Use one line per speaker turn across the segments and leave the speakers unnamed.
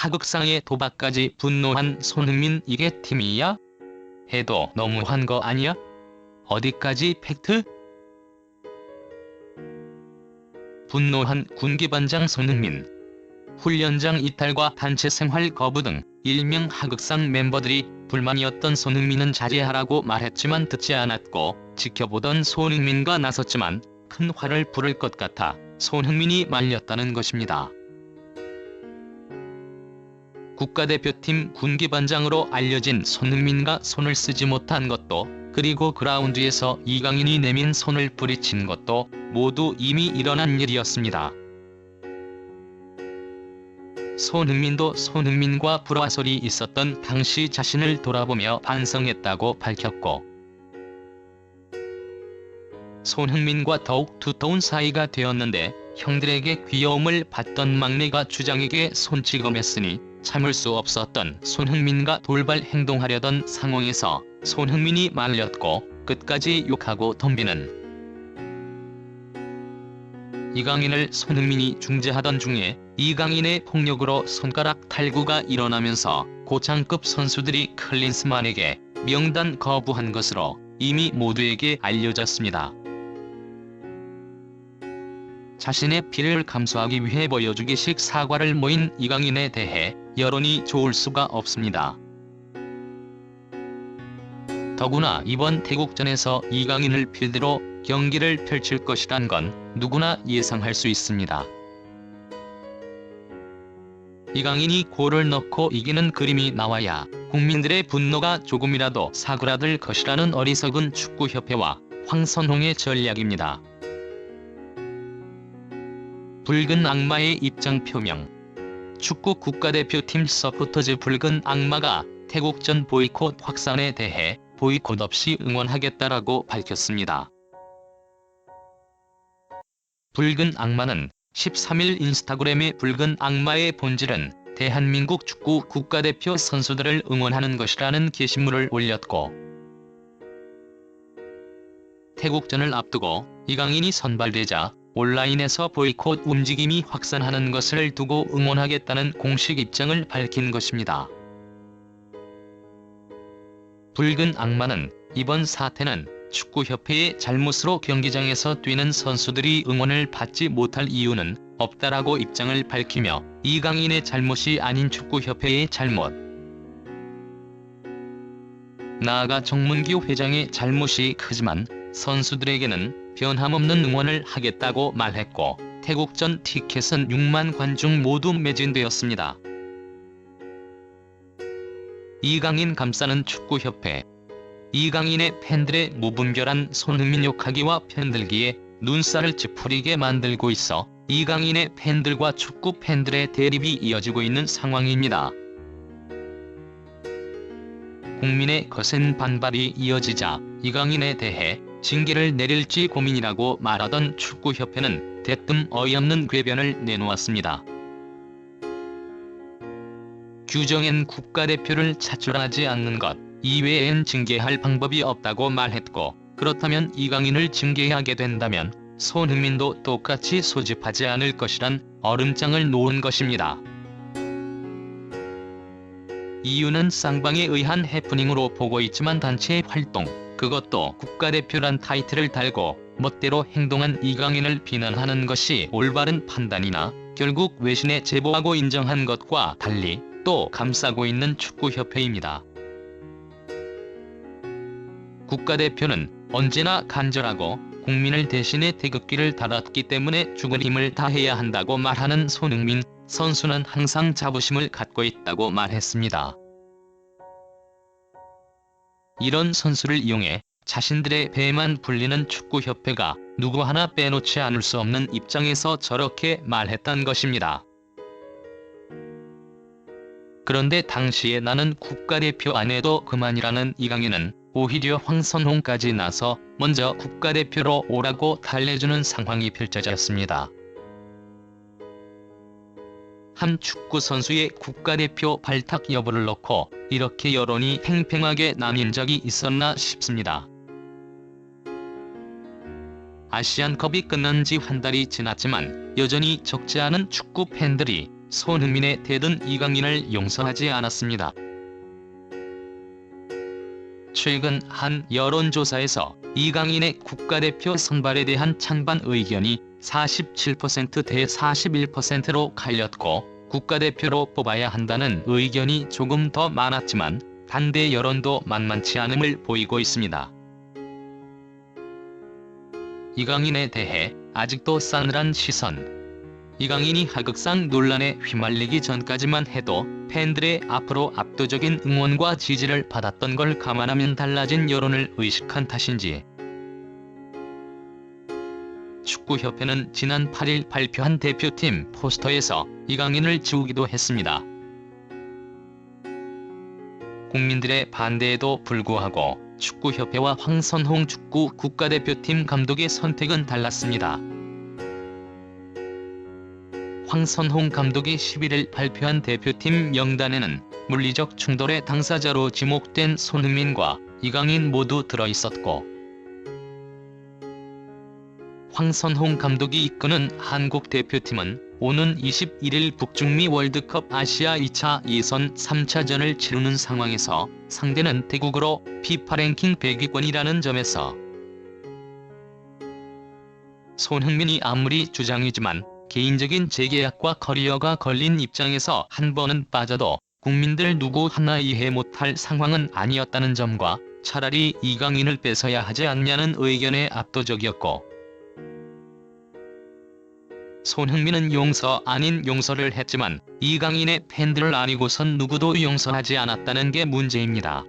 하극상의 도박까지 분노한 손흥민 이게 팀이야? 해도 너무한 거 아니야? 어디까지 팩트? 분노한 군기반장 손흥민. 훈련장 이탈과 단체 생활 거부 등 일명 하극상 멤버들이 불만이었던 손흥민은 자제하라고 말했지만 듣지 않았고, 지켜보던 손흥민과 나섰지만 큰 화를 부를 것 같아 손흥민이 말렸다는 것입니다. 국가대표팀 군기반장으로 알려진 손흥민과 손을 쓰지 못한 것도, 그리고 그라운드에서 이강인이 내민 손을 뿌리친 것도 모두 이미 일어난 일이었습니다. 손흥민도 손흥민과 불화설이 있었던 당시 자신을 돌아보며 반성했다고 밝혔고, 손흥민과 더욱 두터운 사이가 되었는데 형들에게 귀여움을 받던 막내가 주장에게 손찌검했으니 참을 수 없었던 손흥민과 돌발 행동하려던 상황에서 손흥민이 말렸고 끝까지 욕하고 덤비는 이강인을 손흥민이 중재하던 중에 이강인의 폭력으로 손가락 탈구가 일어나면서 고창급 선수들이 클린스만에게 명단 거부한 것으로 이미 모두에게 알려졌습니다. 자신의 피해를 감수하기 위해 보여주기식 사과를 모인 이강인에 대해 여론이 좋을 수가 없습니다. 더구나 이번 태국전에서 이강인을 필두로 경기를 펼칠 것이란 건 누구나 예상할 수 있습니다. 이강인이 골을 넣고 이기는 그림이 나와야 국민들의 분노가 조금이라도 사그라들 것이라는 어리석은 축구협회와 황선홍의 전략입니다. 붉은 악마의 입장 표명. 축구 국가대표팀 서포터즈 붉은 악마가 태국전 보이콧 확산에 대해 보이콧 없이 응원하겠다라고 밝혔습니다. 붉은 악마는 13일 인스타그램의 붉은 악마의 본질은 대한민국 축구 국가대표 선수들을 응원하는 것이라는 게시물을 올렸고, 태국전을 앞두고 이강인이 선발되자 온라인에서 보이콧 움직임이 확산하는 것을 두고 응원하겠다는 공식 입장을 밝힌 것입니다. 붉은 악마는 이번 사태는 축구협회의 잘못으로 경기장에서 뛰는 선수들이 응원을 받지 못할 이유는 없다라고 입장을 밝히며, 이강인의 잘못이 아닌 축구협회의 잘못, 나아가 정문기호 회장의 잘못이 크지만 선수들에게는 변함없는 응원을 하겠다고 말했고, 태국전 티켓은 6만 관중 모두 매진되었습니다. 이강인 감싸는 축구협회. 이강인의 팬들의 무분별한 손흥민 욕하기와 편들기에 눈살을 찌푸리게 만들고 있어 이강인의 팬들과 축구 팬들의 대립이 이어지고 있는 상황입니다. 국민의 거센 반발이 이어지자 이강인에 대해 징계를 내릴지 고민이라고 말하던 축구협회는 대뜸 어이없는 궤변을 내놓았습니다. 규정엔 국가대표를 차출하지 않는 것 이외엔 징계할 방법이 없다고 말했고, 그렇다면 이강인을 징계하게 된다면 손흥민도 똑같이 소집하지 않을 것이란 얼음장을 놓은 것입니다. 이유는 쌍방에 의한 해프닝으로 보고 있지만 단체 활동, 그것도 국가대표란 타이틀을 달고 멋대로 행동한 이강인을 비난하는 것이 올바른 판단이나 결국 외신에 제보하고 인정한 것과 달리 또 감싸고 있는 축구협회입니다. 국가대표는 언제나 간절하고 국민을 대신해 태극기를 달았기 때문에 죽을 힘을 다해야 한다고 말하는 손흥민 선수는 항상 자부심을 갖고 있다고 말했습니다. 이런 선수를 이용해 자신들의 배만 불리는 축구협회가 누구 하나 빼놓지 않을 수 없는 입장에서 저렇게 말했던 것입니다. 그런데 당시에 나는 국가대표 안 해도 그만이라는 이강인은 오히려 황선홍까지 나서 먼저 국가대표로 오라고 달래주는 상황이 펼쳐졌습니다. 한 축구선수의 국가대표 발탁 여부를 놓고 이렇게 여론이 팽팽하게 나뉜 적이 있었나 싶습니다. 아시안컵이 끝난 지 한 달이 지났지만 여전히 적지 않은 축구 팬들이 손흥민의 대든 이강인을 용서하지 않았습니다. 최근 한 여론조사에서 이강인의 국가대표 선발에 대한 찬반 의견이 47% 대 41%로 갈렸고, 국가대표로 뽑아야 한다는 의견이 조금 더 많았지만 반대 여론도 만만치 않음을 보이고 있습니다. 이강인에 대해 아직도 싸늘한 시선. 이강인이 하극상 논란에 휘말리기 전까지만 해도 팬들의 앞으로 압도적인 응원과 지지를 받았던 걸 감안하면 달라진 여론을 의식한 탓인지, 축구협회는 지난 8일 발표한 대표팀 포스터에서 이강인을 지우기도 했습니다. 국민들의 반대에도 불구하고 축구협회와 황선홍 축구 국가대표팀 감독의 선택은 달랐습니다. 황선홍 감독이 11일 발표한 대표팀 명단에는 물리적 충돌의 당사자로 지목된 손흥민과 이강인 모두 들어있었고, 황선홍 감독이 이끄는 한국 대표팀은 오는 21일 북중미 월드컵 아시아 2차 예선 3차전을 치르는 상황에서 상대는 대국으로 피파 랭킹 100위권이라는 점에서 손흥민이 아무리 주장이지만 개인적인 재계약과 커리어가 걸린 입장에서 한 번은 빠져도 국민들 누구 하나 이해 못할 상황은 아니었다는 점과 차라리 이강인을 뺏어야 하지 않냐는 의견에 압도적이었고, 손흥민은 용서 아닌 용서를 했지만 이강인의 팬들을 아니고선 누구도 용서하지 않았다는 게 문제입니다.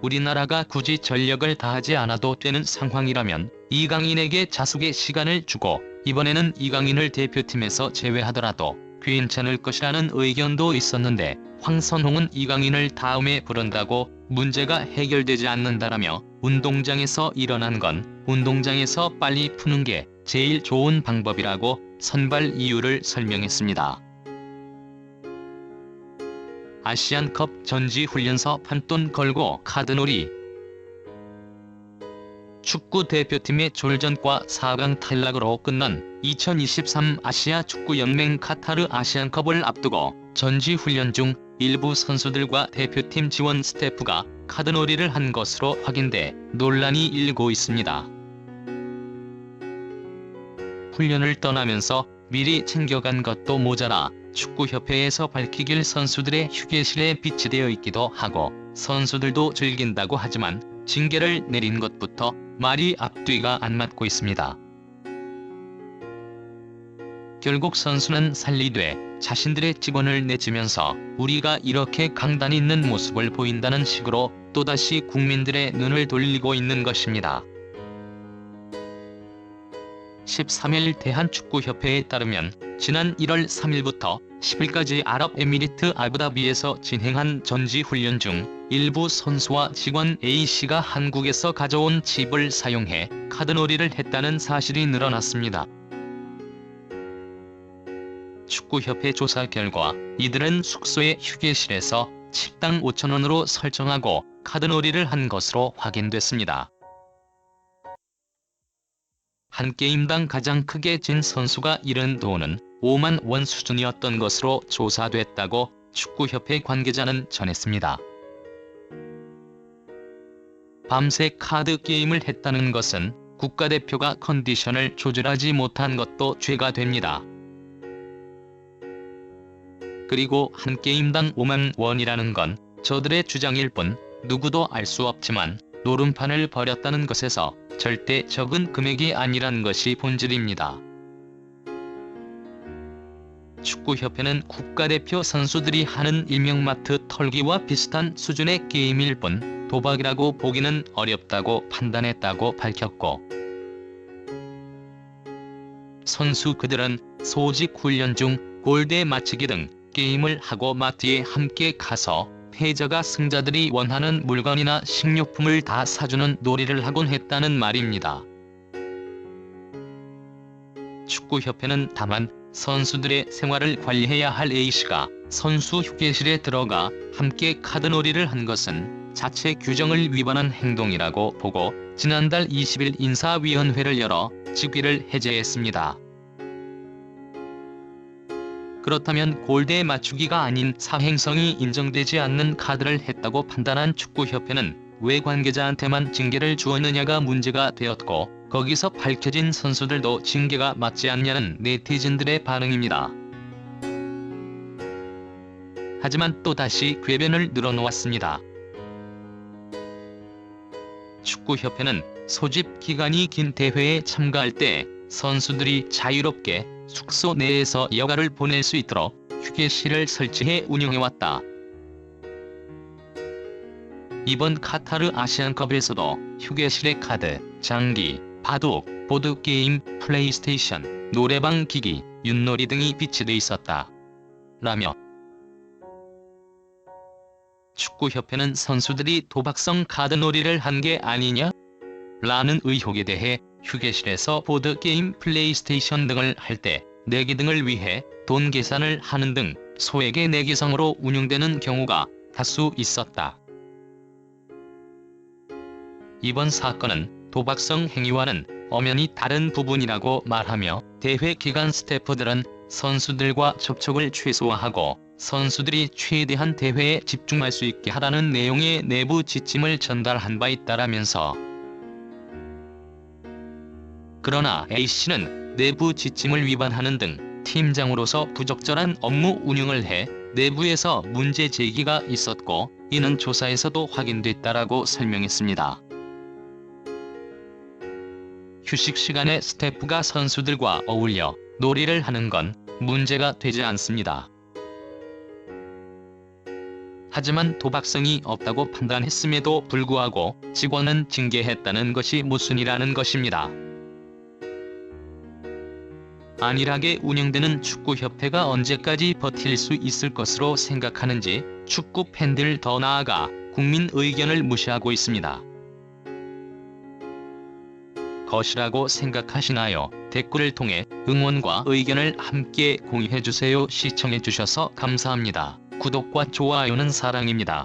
우리나라가 굳이 전력을 다하지 않아도 되는 상황이라면 이강인에게 자숙의 시간을 주고 이번에는 이강인을 대표팀에서 제외하더라도 괜찮을 것이라는 의견도 있었는데, 황선홍은 이강인을 다음에 부른다고 문제가 해결되지 않는다라며 운동장에서 일어난 건 운동장에서 빨리 푸는 게 제일 좋은 방법이라고 선발 이유를 설명했습니다. 아시안컵 전지훈련서 판돈 걸고 카드놀이. 축구 대표팀의 졸전과 4강 탈락으로 끝난 2023 아시아 축구연맹 카타르 아시안컵을 앞두고 전지훈련 중 일부 선수들과 대표팀 지원 스태프가 카드놀이를 한 것으로 확인돼 논란이 일고 있습니다. 훈련을 떠나면서 미리 챙겨간 것도 모자라 축구협회에서 밝히길 선수들의 휴게실에 비치되어 있기도 하고 선수들도 즐긴다고 하지만 징계를 내린 것부터 말이 앞뒤가 안 맞고 있습니다. 결국 선수는 살리되 자신들의 직원을 내치면서 우리가 이렇게 강단 있는 모습을 보인다는 식으로 또다시 국민들의 눈을 돌리고 있는 것입니다. 13일 대한축구협회에 따르면 지난 1월 3일부터 10일까지 아랍에미리트 아부다비에서 진행한 전지훈련 중 일부 선수와 직원 A씨가 한국에서 가져온 칩을 사용해 카드놀이를 했다는 사실이 늘어났습니다. 축구협회 조사 결과 이들은 숙소의 휴게실에서 식당 5,000원으로 설정하고 카드놀이를 한 것으로 확인됐습니다. 한 게임당 가장 크게 진 선수가 잃은 돈은 5만 원 수준이었던 것으로 조사됐다고 축구협회 관계자는 전했습니다. 밤새 카드 게임을 했다는 것은 국가대표가 컨디션을 조절하지 못한 것도 죄가 됩니다. 그리고 한 게임당 5만 원이라는 건 저들의 주장일 뿐 누구도 알 수 없지만 노름판을 벌였다는 것에서 절대 적은 금액이 아니란 것이 본질입니다. 축구협회는 국가대표 선수들이 하는 일명마트 털기와 비슷한 수준의 게임일 뿐 도박이라고 보기는 어렵다고 판단했다고 밝혔고, 선수 그들은 소집 훈련 중 골대 맞추기 등 게임을 하고 마트에 함께 가서 패자가 승자들이 원하는 물건이나 식료품을 다 사주는 놀이를 하곤 했다는 말입니다. 축구협회는 다만 선수들의 생활을 관리해야 할 A씨가 선수 휴게실에 들어가 함께 카드놀이를 한 것은 자체 규정을 위반한 행동이라고 보고 지난달 20일 인사위원회를 열어 직위를 해제했습니다. 그렇다면 골대 맞추기가 아닌 사행성이 인정되지 않는 카드를 했다고 판단한 축구협회는 왜 관계자한테만 징계를 주었느냐가 문제가 되었고, 거기서 밝혀진 선수들도 징계가 맞지 않냐는 네티즌들의 반응입니다. 하지만 또다시 궤변을 늘어놓았습니다. 축구협회는 소집 기간이 긴 대회에 참가할 때 선수들이 자유롭게 숙소 내에서 여가를 보낼 수 있도록 휴게실을 설치해 운영해왔다. 이번 카타르 아시안컵에서도 휴게실에 카드, 장기, 바둑, 보드게임, 플레이스테이션, 노래방 기기, 윷놀이 등이 비치돼 있었다. 라며 축구협회는 선수들이 도박성 카드놀이를 한 게 아니냐? 라는 의혹에 대해 휴게실에서 보드게임, 플레이스테이션 등을 할 때 내기 등을 위해 돈 계산을 하는 등 소액의 내기성으로 운영되는 경우가 다수 있었다. 이번 사건은 도박성 행위와는 엄연히 다른 부분이라고 말하며 대회 기간 스태프들은 선수들과 접촉을 최소화하고 선수들이 최대한 대회에 집중할 수 있게 하라는 내용의 내부 지침을 전달한 바 있다라면서, 그러나 A씨는 내부 지침을 위반하는 등 팀장으로서 부적절한 업무 운영을 해 내부에서 문제 제기가 있었고 이는 조사에서도 확인됐다라고 설명했습니다. 휴식 시간에 스태프가 선수들과 어울려 놀이를 하는 건 문제가 되지 않습니다. 하지만 도박성이 없다고 판단했음에도 불구하고 직원은 징계했다는 것이 무슨이라는 것입니다. 안일하게 운영되는 축구협회가 언제까지 버틸 수 있을 것으로 생각하는지 축구 팬들 더 나아가 국민 의견을 무시하고 있습니다. 것이라고 생각하시나요? 댓글을 통해 응원과 의견을 함께 공유해주세요. 시청해주셔서 감사합니다. 구독과 좋아요는 사랑입니다.